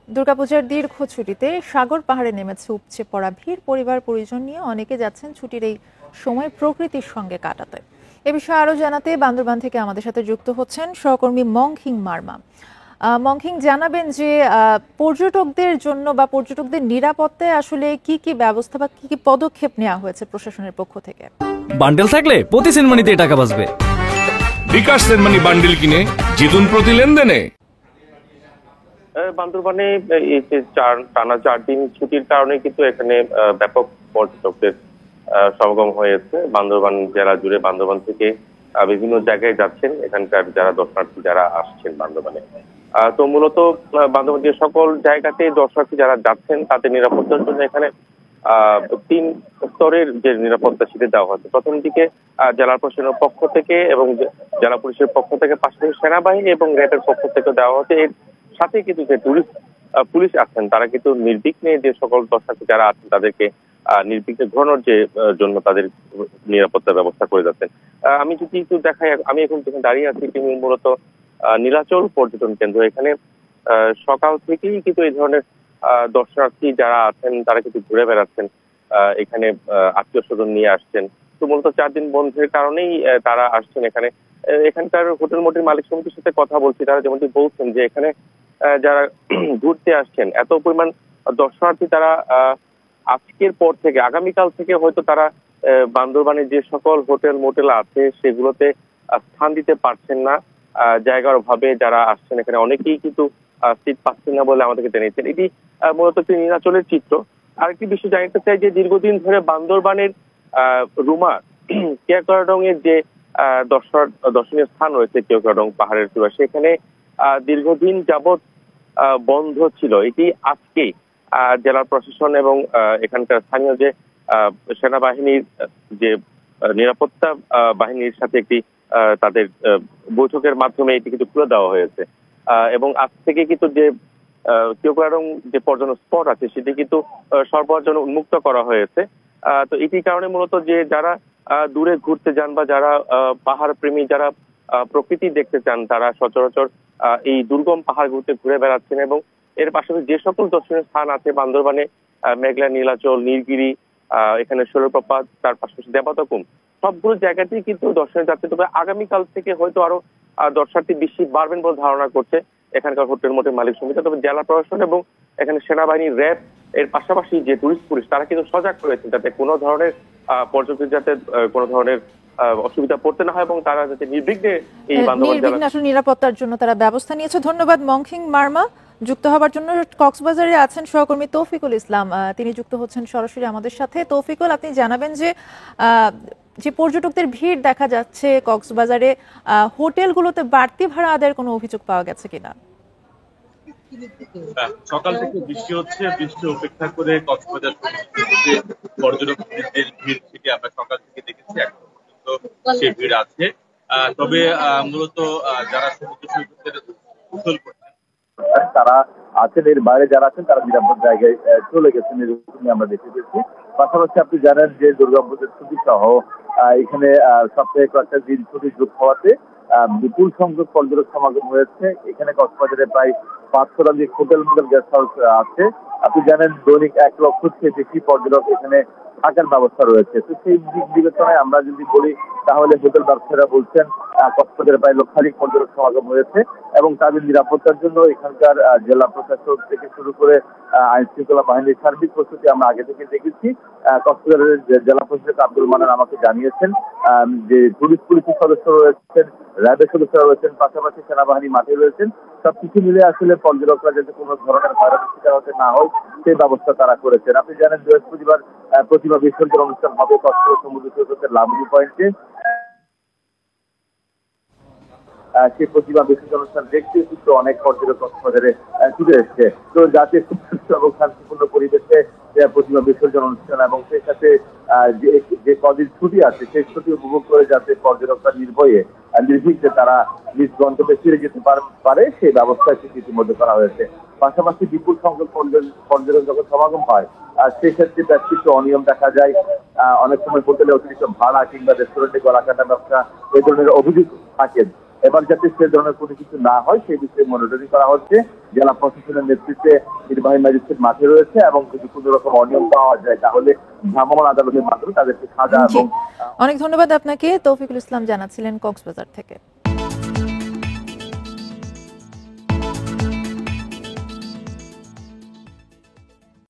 দুর্গাপূজার দীর্ঘ ছুটিতে সাগর পাহাড়ে নেমেছে উপচে পড়া ভিড়। পরিবার পরিজন নিয়ে অনেকে যাচ্ছেন ছুটির এই সময় প্রকৃতির সঙ্গে কাটাতে। এ বিষয়ে আরো জানাতে বান্দরবান থেকে আমাদের সাথে যুক্ত হচ্ছেন সহকর্মী মংখিং মার্মা। মংখিং, জানাবেন যে পর্যটকদের জন্য বা পর্যটকদের নিরাপত্তায় আসলে কি কি ব্যবস্থা বা কি কি পদক্ষেপ নেওয়া হয়েছে প্রশাসনের পক্ষ থেকে? বান্ডেল থাকলে প্রতি সেনমানিতে টাকা বাঁচবে। বিকাশ সেনমানি বান্ডেল কিনে জিতুন প্রতি লেনদেনে। বান্দরবানে এই যে টানা 4 দিন ছুটির কারণে কিন্তু এখানে ব্যাপক পর্যটকদের সমাগম হয়েছে। বান্দরবান জেলা জুড়ে বান্দরবান থেকে বিভিন্ন জায়গায় যাচ্ছেন এখানকার যারা দর্শনার্থী যারা আসছেন বান্দরবানে। তো মূলত বান্দরবানের সকল জায়গাতে দর্শনার্থী যারা যাচ্ছেন তাদের নিরাপত্তার জন্য এখানে 3 স্তরের যে নিরাপত্তা সেটা দেওয়া হচ্ছে। প্রথম দিকে জেলা প্রশাসনের পক্ষ থেকে এবং জেলা পুলিশের পক্ষ থেকে, পাশাপাশি সেনাবাহিনী এবং র্যাবের পক্ষ থেকে দেওয়া হচ্ছে। এর সাথে কিন্তু যে টুরিস্ট পুলিশ আছেন তারা কিন্তু নির্বিঘ্নে যে সকল দর্শনার্থী যারা আছেন তাদেরকে নির্বিঘ্নে ঘোরানোর যে জন্য তাদের নিরাপত্তা ব্যবস্থা করে যাচ্ছেন। আমি যদি একটু দেখাই, আমি এখন যেখানে দাঁড়িয়ে আছি তিনি মূলত নীলাচল পর্যটন কেন্দ্র। এখানে সকাল থেকেই কিন্তু এই ধরনের দর্শনার্থী যারা আছেন তারা কিন্তু ঘুরে বেড়াচ্ছেন, এখানে আত্মীয় স্বজন নিয়ে আসছেন। তো মূলত 4 দিন বন্ধের কারণেই তারা আসছেন এখানে। এখানকার হোটেল মোটেল মালিক সমিতির সাথে কথা বলছি, তারা যেমনটি বলছেন যে এখানে যারা ঘুরতে আসছেন এত পরিমাণ দর্শনার্থী, তারা আজকের পর থেকে আগামীকাল থেকে হয়তো তারা বান্দরবানের যে সকল হোটেল মোটেল আছে সেগুলোতে স্থান দিতে পারছেন না। জায়গার অভাবে যারা আসছেন এখানে অনেকেই কিন্তু সিট পাচ্ছেন না বলে আমাদেরকে জানিয়েছেন। এটি মূলত একটি নীলাচলের চিত্র। আরেকটি বিষয় জানাতে চাই যে দীর্ঘদিন ধরে বান্দরবানের রুমা কেওক্রাডং এর যে দর্শনীয় স্থান রয়েছে কেওক্রাডং পাহাড়ের চূড়া, সেখানে দীর্ঘদিন যাবৎ বন্ধ ছিল। এটি আজকে জেলা প্রশাসন এবং এখানকার স্থানীয় যে সেনাবাহিনীর যে নিরাপত্তা বাহিনীর সাথে একটি তাদের বৈঠকের মাধ্যমে এটি কিন্তু খুলে দেওয়া হয়েছে। এবং আজ থেকে কিন্তু যে কেওক্রাডং যে পর্যটন স্পট আছে সেটি কিন্তু সরবরাহের জন্য উন্মুক্ত করা হয়েছে। তো এটির কারণে মূলত যে যারা দূরে ঘুরতে যান বা যারা পাহাড় প্রেমী, যারা প্রকৃতি দেখতে চান, তারা সচরাচর এই দুর্গম পাহাড়গুলোতে ঘুরে বেড়াচ্ছেন। এবং এর পাশাপাশি যে সকল দর্শনীয় স্থান আছে বান্দরবানে, মেঘলা, নীলাচল, নীলগিরি, এখানে শৈলপ্রপাত, তার পাশাপাশি দেবতাকুম, সবগুলো জায়গাতেই কিন্তু দর্শনে যাচ্ছে। তবে আগামীকাল থেকে হয়তো আরো দর্শনার্থী বেশি বাড়বেন বলে ধারণা করছে এখানকার হোটেল মোটেল মালিক সমিতি। তবে জেলা প্রশাসন এবং এখানে সেনাবাহিনী, র্যাব, এর পাশাপাশি যে টুরিস্ট পুলিশ, তারা কিন্তু সজাগ রয়েছেন যাতে কোনো ধরনের পর্যটক যাতে কোনো ধরনের অসুবিধা পড়তে না হয় এবং তারা যাতে নির্বিঘ্নে এই বান্দরবান জেলা নিরাপত্তার জন্য তারা ব্যবস্থা নিয়েছে। ধন্যবাদ মংখিং মার্মা। যুক্ত হবার জন্য কক্সবাজারে আছেন সহকর্মী তৌফিকুল ইসলাম, তিনি যুক্ত হচ্ছেন সরাসরি আমাদের সাথে। তৌফিকুল, আপনি জানাবেন যে যে পর্যটকদের ভিড় দেখা যাচ্ছে কক্সবাজারে, হোটেলগুলোতে বাড়তি ভাড়া আদায়ের কোনো অভিযোগ পাওয়া গেছে কিনা? সকাল থেকে বৃষ্টি হচ্ছে, বৃষ্টি উপেক্ষা করে কক্সবাজার পর্যটকদের ভিড় থেকে আমরা সকাল থেকে দেখেছি, এখন পর্যন্ত সেই ভিড় আছে। তবে মূলত যারা সমুদ্র সৈকতের গোসল করছেন তারা আছেন, এর বাইরে যারা আছেন তারা নিরাপদ জায়গায় চলে গেছেন, এরকমই আমরা দেখে গেছি। পাশাপাশি আপনি জানেন যে দুর্গাপূজার ছুটি সহ এখানে সপ্তাহে কয়েকটা দিন ছুটি যোগ হওয়াতে বিপুল সংখ্যক পর্যটক সমাগম হয়েছে। এখানে কক্সবাজারে প্রায় 500 হোটেল মোটেল গেস্ট হাউস আছে। আপনি জানেন দৈনিক 1 লক্ষের বেশি পর্যটক এখানে থাকার ব্যবস্থা রয়েছে। তো সেই দিক বিবেচনায় আমরা যদি বলি তাহলে হোটেল ব্যবসায়ীরা বলছেন কক্সবাজারে প্রায় লক্ষাধিক পর্যটক সমাগম হয়েছে এবং তাদের নিরাপত্তার জন্য এখানকার জেলা প্রশাসক থেকে শুরু করে আইন শৃঙ্খলা বাহিনীর সার্বিক প্রস্তুতি আমরা আগে থেকে দেখেছি। কক্সবাজারের জেলা প্রশাসক আব্দুল মান্নান আমাকে জানিয়েছেন যে টুরিস্ট পুলিশের সদস্য রয়েছেন, র্যাবের সদস্যরা রয়েছেন, পাশাপাশি সেনাবাহিনী মাঠে রয়েছেন। সবকিছু মিলে আসলে পর্যটকরা যাতে কোনো ধরনের হয়রানির শিকার হতে না হয় সেই ব্যবস্থা তারা করেছেন। আপনি জানেন বৃহস্পতিবার প্রতিমা বিসর্জন অনুষ্ঠান হবে কক্সবাজার সমুদ্র সৈকতের লাবণী পয়েন্টে। সেই প্রতিমা বিসর্জন অনুষ্ঠান দেখতে কিন্তু অনেক পর্যটক কক্সবাজারে ছুটে এসছে। তো যাতে খুব সুস্থ এবং শান্তিপূর্ণ পরিবেশে প্রতিমা বিসর্জন অনুষ্ঠান এবং সেই সাথে যে কদিন ছুটি আছে সেই ছুটি উপভোগ করে যাতে পর্যটকরা নির্ভয়ে নির্বিঘ্নে তারা নিজ গন্তব্যে ফিরে যেতে পারে সেই ব্যবস্থা ইতিমধ্যে করা হয়েছে। পাশাপাশি বিপুল সংখ্যক পর্যটক যখন সমাগম হয় সেই ক্ষেত্রে বেশ কিছু অনিয়ম দেখা যায়। অনেক সময় হোটেলে অতিরিক্ত ভাড়া কিংবা রেস্টুরেন্টে গলা কাটা ব্যবসা এই ধরনের অভিযোগ থাকে। এবার যাতে সে ধরনের কোনো কিছু না হয় সেই বিষয়ে মনিটরিং করা হচ্ছে। জেলা প্রশাসনের নেতৃত্বে নির্বাহী ম্যাজিস্ট্রেট মাঠে রয়েছে এবং যদি কোনো রকম অনিয়ম পাওয়া যায় তাহলে ভ্রাম্যমাণ আদালতের মাধ্যমে তাদেরকে সাজা জি, এবং অনেক ধন্যবাদ আপনাকে। তৌফিকুল ইসলাম জানাচ্ছিলেন কক্সবাজার থেকে।